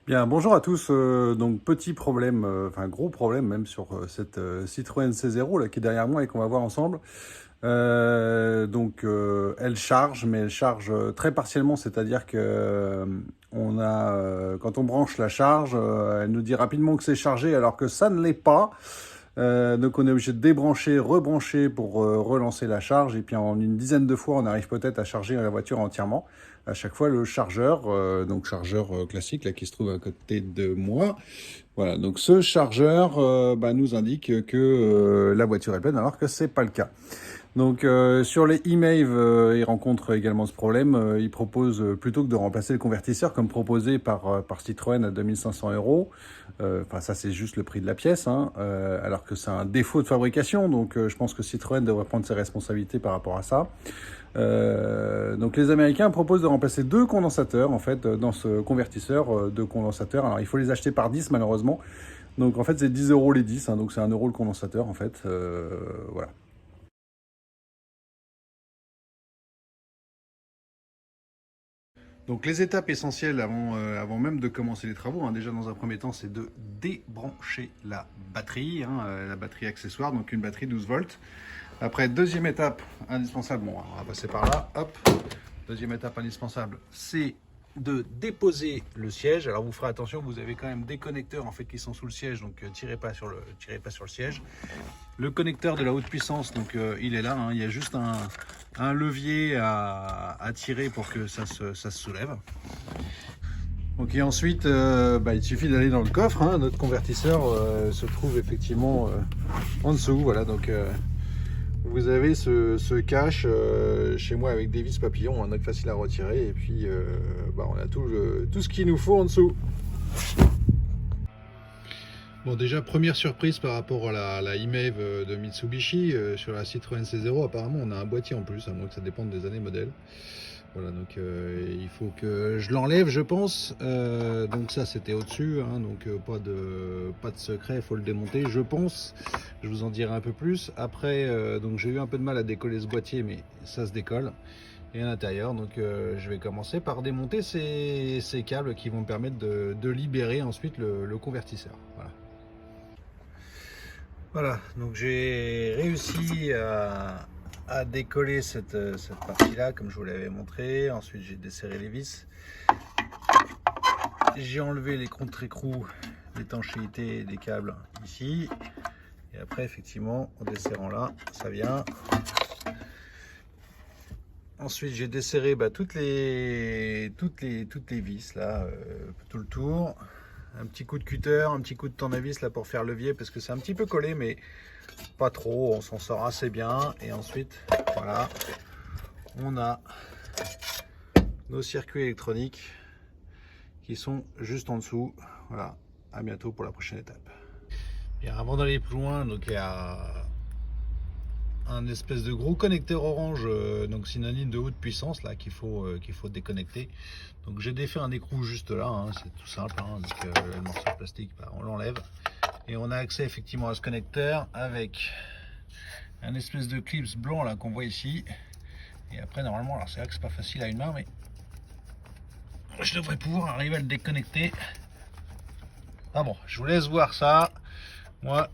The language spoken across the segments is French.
Bien, bonjour à tous. Donc petit problème, enfin gros problème même sur cette Citroën C0 là qui est derrière moi et qu'on va voir ensemble. Elle charge, mais elle charge très partiellement, c'est-à-dire que quand on branche la charge, elle nous dit rapidement que c'est chargé alors que ça ne l'est pas. Donc on est obligé de débrancher, rebrancher pour relancer la charge et puis en une dizaine de fois on arrive peut-être à charger la voiture entièrement. À chaque fois le chargeur, donc chargeur classique là qui se trouve à côté de moi. Voilà, donc ce chargeur nous indique que la voiture est pleine alors que c'est pas le cas. Donc sur les e-mails, ils rencontrent également ce problème. Ils proposent, plutôt que de remplacer le convertisseur, comme proposé par Citroën à 2500 euros, enfin ça c'est juste le prix de la pièce, hein, alors que c'est un défaut de fabrication, donc je pense que Citroën devrait prendre ses responsabilités par rapport à ça. Donc les Américains proposent de remplacer deux condensateurs en fait dans ce convertisseur, deux condensateurs. Alors il faut les acheter par 10 malheureusement. Donc en fait c'est 10 euros les 10, hein, donc c'est 1 euro le condensateur en fait. Voilà. Donc les étapes essentielles avant même de commencer les travaux, hein, déjà dans un premier temps, c'est de débrancher la batterie, hein, la batterie accessoire, donc une batterie 12 volts. Après, deuxième étape indispensable, bon, on va passer par là, hop. Deuxième étape indispensable, c'est de déposer le siège. Alors vous ferez attention, vous avez quand même des connecteurs en fait qui sont sous le siège, donc tirez pas sur le siège. Le connecteur de la haute puissance, donc il est là, hein, il y a juste un levier à tirer pour que ça se soulève. Donc et ensuite, il suffit d'aller dans le coffre, hein, notre convertisseur se trouve effectivement en dessous, voilà, donc vous avez ce cache chez moi avec des vis papillons, donc facile à retirer, et puis on a tout ce qu'il nous faut en dessous. Bon, déjà première surprise par rapport à la e-Mave de Mitsubishi, sur la Citroën C0, apparemment on a un boîtier en plus, à moins que ça dépende des années modèle. Voilà, donc il faut que je l'enlève, je pense. Donc ça c'était au-dessus, hein, donc pas de secret, il faut le démonter, je pense. Je vous en dirai un peu plus. Après, donc j'ai eu un peu de mal à décoller ce boîtier, mais ça se décolle. Et à l'intérieur, donc je vais commencer par démonter ces câbles qui vont me permettre de libérer ensuite le convertisseur. Voilà. Voilà, donc j'ai réussi à décoller cette partie-là, comme je vous l'avais montré. Ensuite, j'ai desserré les vis. J'ai enlevé les contre-écrous d'étanchéité des câbles ici. Et après, effectivement, en desserrant là, ça vient. Ensuite, j'ai desserré toutes les vis là, tout le tour. Un petit coup de cutter, un petit coup de tournevis là pour faire levier parce que c'est un petit peu collé, mais pas trop, on s'en sort assez bien. Et ensuite, voilà, on a nos circuits électroniques qui sont juste en dessous. Voilà, à bientôt pour la prochaine étape. Et avant d'aller plus loin, donc il y a un espèce de gros connecteur orange, donc synonyme de haute puissance là qu'il faut déconnecter. Donc j'ai défait un écrou juste là, hein, c'est tout simple, hein, donc le morceau de plastique, on l'enlève et on a accès effectivement à ce connecteur avec un espèce de clips blanc là qu'on voit ici. Et après normalement, alors c'est vrai que c'est pas facile à une main, mais je devrais pouvoir arriver à le déconnecter. Ah bon, je vous laisse voir ça. Moi,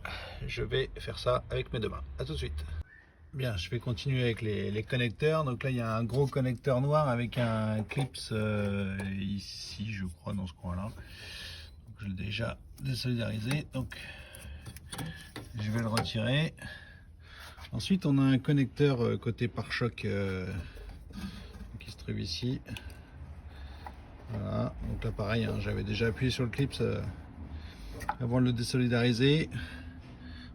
je vais faire ça avec mes deux mains. A tout de suite. Bien, je vais continuer avec les connecteurs. Donc là, il y a un gros connecteur noir avec un clips ici, je crois, dans ce coin-là. Je l'ai déjà désolidarisé. Donc, je vais le retirer. Ensuite, on a un connecteur côté pare-choc qui se trouve ici. Voilà, donc là pareil, hein, j'avais déjà appuyé sur le clip avant de le désolidariser.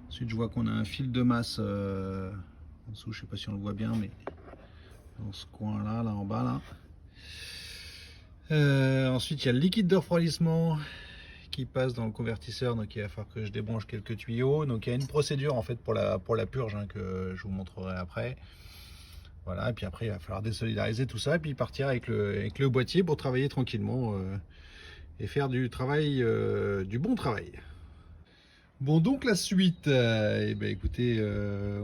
Ensuite je vois qu'on a un fil de masse en dessous, je sais pas si on le voit bien, mais dans ce coin là, en bas là. Ensuite il y a le liquide de refroidissement qui passe dans le convertisseur, donc il va falloir que je débranche quelques tuyaux. Donc il y a une procédure en fait pour la purge, hein, que je vous montrerai après. Voilà, et puis après il va falloir désolidariser tout ça et puis partir avec le boîtier pour travailler tranquillement et faire du bon travail. Bon, donc la suite, eh ben écoutez,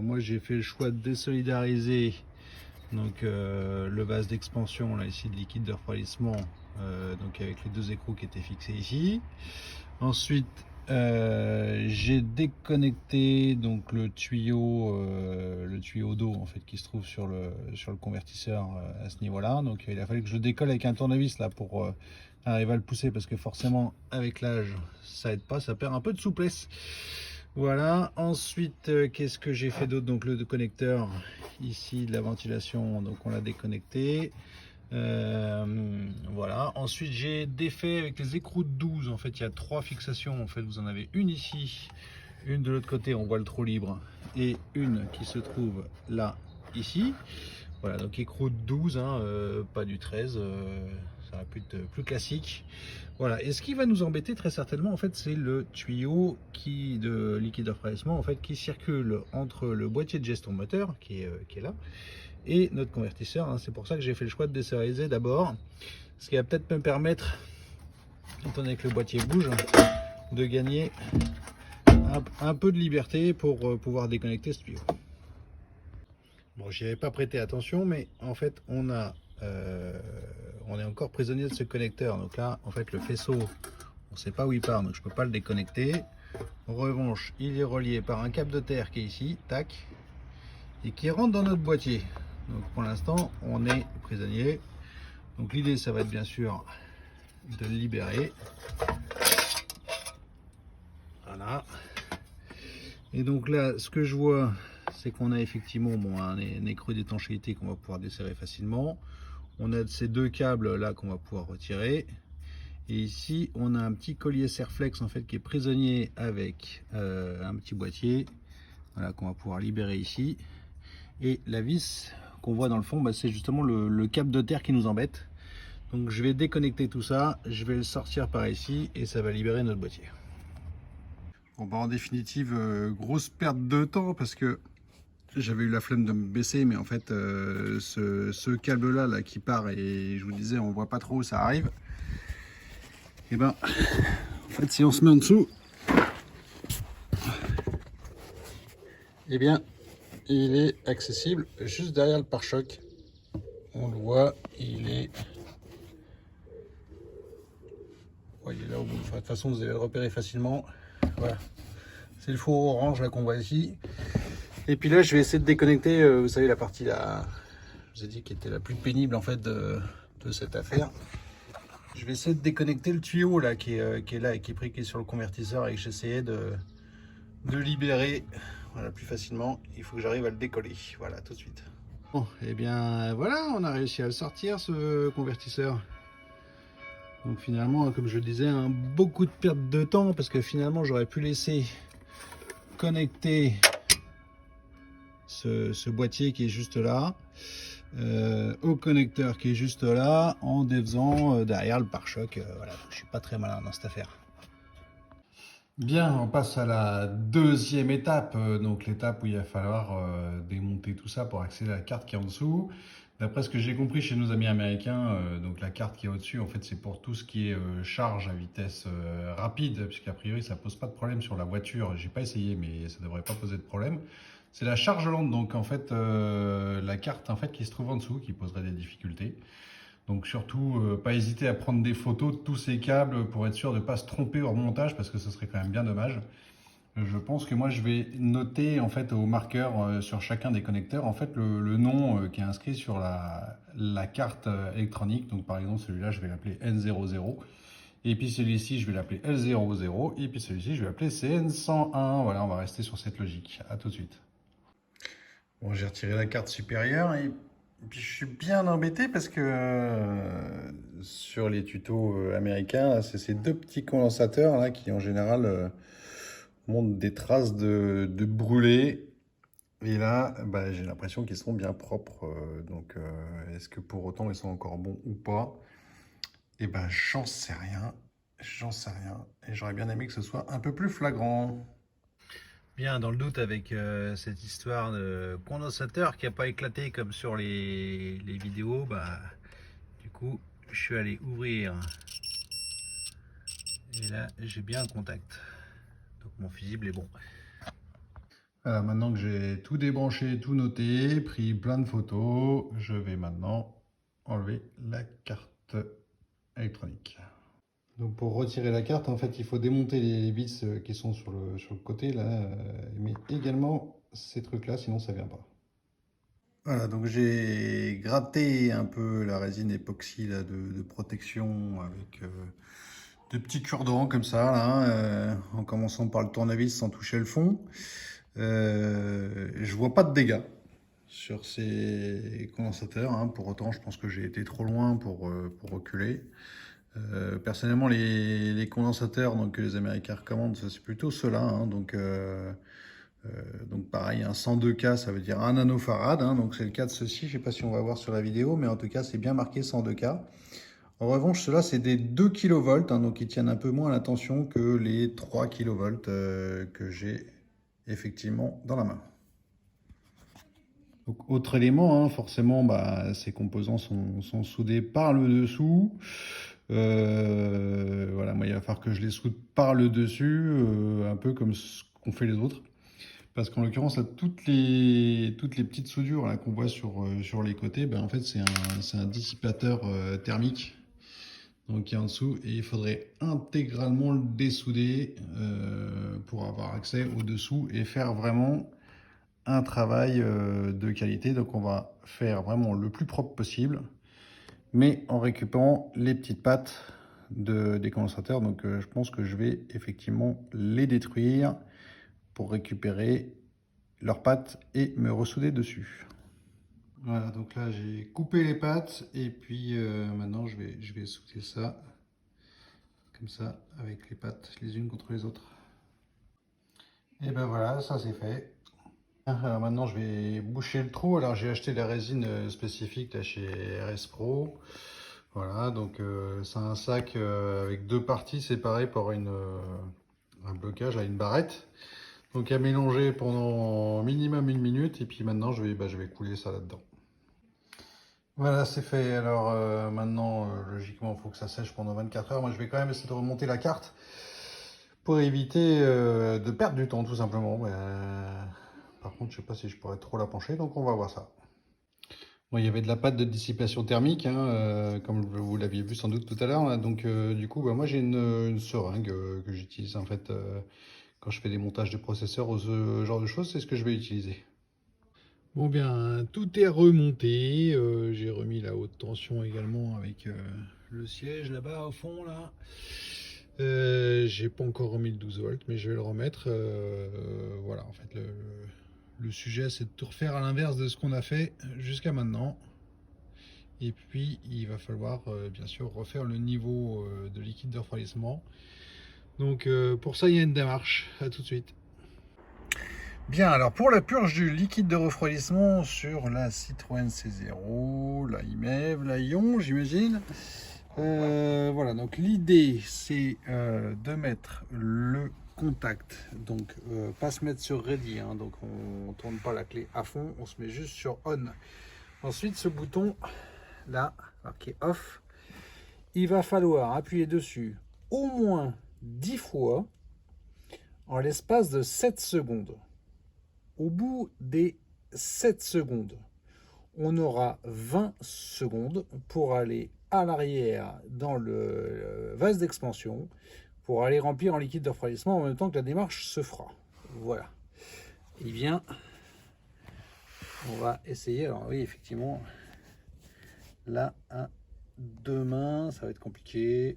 moi j'ai fait le choix de désolidariser donc le vase d'expansion là ici de liquide de refroidissement donc avec les deux écrous qui étaient fixés ici. Ensuite, j'ai déconnecté donc le tuyau d'eau en fait qui se trouve sur le convertisseur à ce niveau-là. Donc il a fallu que je le décolle avec un tournevis là pour arriver à le pousser, parce que forcément avec l'âge ça aide pas, ça perd un peu de souplesse. Voilà. Ensuite, qu'est-ce que j'ai fait d'autre? Donc le connecteur ici de la ventilation, donc on l'a déconnecté. Voilà. Ensuite, j'ai défait avec les écrous de 12. En fait, il y a 3 fixations. En fait, vous en avez une ici, une de l'autre côté, on voit le trou libre, et une qui se trouve là, ici. Voilà, donc écrou de 12, hein, pas du 13. Ça va plus classique. Voilà. Et ce qui va nous embêter très certainement, en fait, c'est le tuyau de liquide refroidissement, en fait, qui circule entre le boîtier de gestion moteur qui est là et notre convertisseur, hein. C'est pour ça que j'ai fait le choix de désérialiser d'abord, ce qui va peut-être me permettre, étant donné que le boîtier bouge, de gagner un peu de liberté pour pouvoir déconnecter ce tuyau. Bon, j'y avais pas prêté attention, mais en fait on est encore prisonnier de ce connecteur. Donc là, en fait, le faisceau, on ne sait pas où il part, donc je peux pas le déconnecter. En revanche, il est relié par un câble de terre qui est ici, tac, et qui rentre dans notre boîtier. Donc pour l'instant, on est prisonnier. Donc l'idée, ça va être bien sûr de le libérer. Voilà. Et donc là, ce que je vois, c'est qu'on a effectivement un écrou d'étanchéité qu'on va pouvoir desserrer facilement. On a ces deux câbles là qu'on va pouvoir retirer. Et ici, on a un petit collier Serflex en fait qui est prisonnier avec un petit boîtier, voilà, qu'on va pouvoir libérer ici. Et la vis qu'on voit dans le fond, bah, c'est justement le câble de terre qui nous embête. Donc je vais déconnecter tout ça, je vais le sortir par ici et ça va libérer notre boîtier. Bon, bah, en définitive, grosse perte de temps parce que j'avais eu la flemme de me baisser, mais en fait ce câble là qui part, et je vous disais on voit pas trop où ça arrive. Et ben en fait, si on se met en dessous, et bien il est accessible juste derrière le pare-choc. On le voit, il est là au bout. Enfin, de toute façon, vous allez le repérer facilement. Voilà, c'est le four orange là qu'on voit ici. Et puis là, je vais essayer de déconnecter, vous savez, la partie là, je vous ai dit, qui était la plus pénible en fait de cette affaire. Je vais essayer de déconnecter le tuyau là qui est là et qui est sur le convertisseur, et que j'essayais de libérer, voilà, plus facilement. Il faut que j'arrive à le décoller. Voilà, tout de suite. Bon, et bien voilà, on a réussi à le sortir, ce convertisseur. Donc finalement, comme je le disais, beaucoup de perte de temps, parce que finalement j'aurais pu laisser connecter ce boîtier qui est juste là au connecteur qui est juste là, en défaisant derrière le pare-choc. Voilà, je suis pas très malin dans cette affaire. Bien, on passe à la deuxième étape, donc l'étape où il va falloir démonter tout ça pour accéder à la carte qui est en dessous. D'après ce que j'ai compris chez nos amis américains, donc la carte qui est au-dessus, en fait, c'est pour tout ce qui est charge à vitesse rapide, puisqu'a priori ça pose pas de problème sur la voiture. J'ai pas essayé, mais ça devrait pas poser de problème. C'est la charge lente, donc en fait la carte en fait qui se trouve en dessous qui poserait des difficultés. Donc surtout, pas hésiter à prendre des photos de tous ces câbles pour être sûr de ne pas se tromper au remontage, parce que ce serait quand même bien dommage. Je pense que moi je vais noter en fait au marqueur sur chacun des connecteurs en fait le nom qui est inscrit sur la carte électronique. Donc par exemple celui-là je vais l'appeler N00, et puis celui-ci je vais l'appeler L00, et puis celui-ci je vais l'appeler CN101. Voilà, on va rester sur cette logique. À tout de suite. Bon, j'ai retiré la carte supérieure, et puis je suis bien embêté parce que sur les tutos américains, c'est ces deux petits condensateurs là qui en général montrent des traces de brûlé. Et là, bah, j'ai l'impression qu'ils sont bien propres. Donc est-ce que pour autant ils sont encore bons ou pas? Et ben j'en sais rien. J'en sais rien. Et j'aurais bien aimé que ce soit un peu plus flagrant. Bien, dans le doute, avec cette histoire de condensateur qui n'a pas éclaté comme sur les vidéos, bah, du coup, je suis allé ouvrir. Et là, j'ai bien un contact. Donc mon fusible est bon. Voilà, maintenant que j'ai tout débranché, tout noté, pris plein de photos, je vais maintenant enlever la carte. électronique. Donc pour retirer la carte, en fait, il faut démonter les vis qui sont sur le côté là, mais également ces trucs-là, sinon ça vient pas. Voilà, donc j'ai gratté un peu la résine époxy là, de protection avec de petits cure-dents comme ça, là, en commençant par le tournevis sans toucher le fond. Je vois pas de dégâts sur ces condensateurs, hein. Pour autant, je pense que j'ai été trop loin pour reculer. Personnellement, les condensateurs donc, que les Américains recommandent, c'est plutôt ceux-là, hein. Donc pareil, un 102K, ça veut dire 1 nanofarad, hein, donc c'est le cas de ceci. Je sais pas si on va voir sur la vidéo, mais en tout cas, c'est bien marqué 102K. En revanche, ceux-là, c'est des 2 kV, hein, donc ils tiennent un peu moins à la tension que les 3 kV que j'ai effectivement dans la main. Donc, autre élément, hein, forcément, bah, ces composants sont soudés par le dessous. Voilà, moi, il va falloir que je les soude par le dessus, un peu comme ce qu'ont fait les autres. Parce qu'en l'occurrence, là, toutes les petites soudures qu'on voit sur les côtés, ben, en fait, c'est un dissipateur thermique donc, qui est en dessous. Et il faudrait intégralement le dessouder pour avoir accès au dessous et faire vraiment un travail de qualité. Donc on va faire vraiment le plus propre possible, mais en récupérant les petites pattes des condensateurs. Donc je pense que je vais effectivement les détruire pour récupérer leurs pattes et me ressouder dessus. Voilà, donc là j'ai coupé les pattes et puis maintenant je vais souder ça comme ça avec les pattes les unes contre les autres. Et ben voilà, ça c'est fait. Alors maintenant, je vais boucher le trou. Alors, j'ai acheté la résine spécifique là, chez RS Pro. Voilà, donc c'est un sac avec deux parties séparées par un blocage à une barrette. Donc à mélanger pendant minimum 1 minute. Et puis maintenant, je vais couler ça là-dedans. Voilà, c'est fait. Alors maintenant, logiquement, il faut que ça sèche pendant 24 heures. Moi, je vais quand même essayer de remonter la carte pour éviter de perdre du temps, tout simplement. Par contre, je sais pas si je pourrais trop la pencher, donc on va voir ça. Bon, il y avait de la pâte de dissipation thermique, hein, comme vous l'aviez vu sans doute tout à l'heure. Donc, du coup, bah, moi j'ai une seringue que j'utilise en fait quand je fais des montages de processeurs ou ce genre de choses. C'est ce que je vais utiliser. Bon, bien, tout est remonté. J'ai remis la haute tension également avec le siège là-bas au fond là. J'ai pas encore remis le 12 volts, mais je vais le remettre. Voilà, en fait, le sujet, c'est de tout refaire à l'inverse de ce qu'on a fait jusqu'à maintenant. Et puis, il va falloir, bien sûr, refaire le niveau de liquide de refroidissement. Donc, pour ça, il y a une démarche. À tout de suite. Bien, alors pour la purge du liquide de refroidissement sur la Citroën C0, la IMEV, la Ion, j'imagine. Voilà, donc l'idée c'est de mettre le contact, donc pas se mettre sur ready, hein, donc on tourne pas la clé à fond, on se met juste sur on. Ensuite ce bouton là, qui est off, il va falloir appuyer dessus au moins 10 fois en l'espace de 7 secondes. Au bout des 7 secondes, on aura 20 secondes pour aller à l'arrière dans le vase d'expansion pour aller remplir en liquide de refroidissement en même temps que la démarche se fera. Voilà. Et bien, on va essayer. Alors oui, effectivement, là, à deux mains, ça va être compliqué.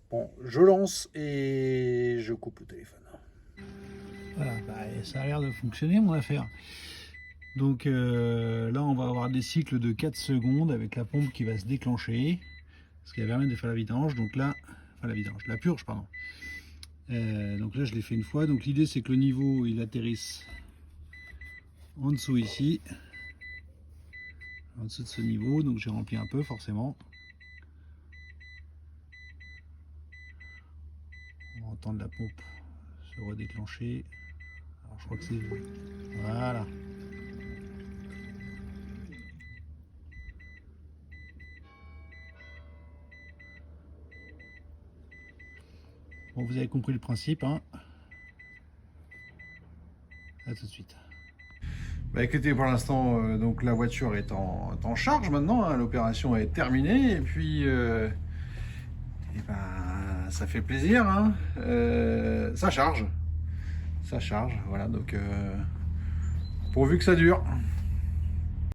Bon, je lance et je coupe le téléphone. Voilà, ça a l'air de fonctionner mon affaire. Donc là, on va avoir des cycles de 4 secondes avec la pompe qui va se déclencher, ce qui va permettre de faire la vidange. Donc là, enfin la purge, pardon. Donc là, je l'ai fait une fois. Donc l'idée, c'est que le niveau, il atterrisse en dessous ici, en dessous de ce niveau. Donc j'ai rempli un peu, forcément. On va entendre la pompe se redéclencher. Alors je crois que c'est... Voilà. Bon, vous avez compris le principe, hein. À tout de suite. Bah écoutez, pour l'instant, donc la voiture est en charge maintenant, hein, l'opération est terminée, et puis Et ben, ça fait plaisir, hein. Ça charge, voilà, donc pourvu que ça dure.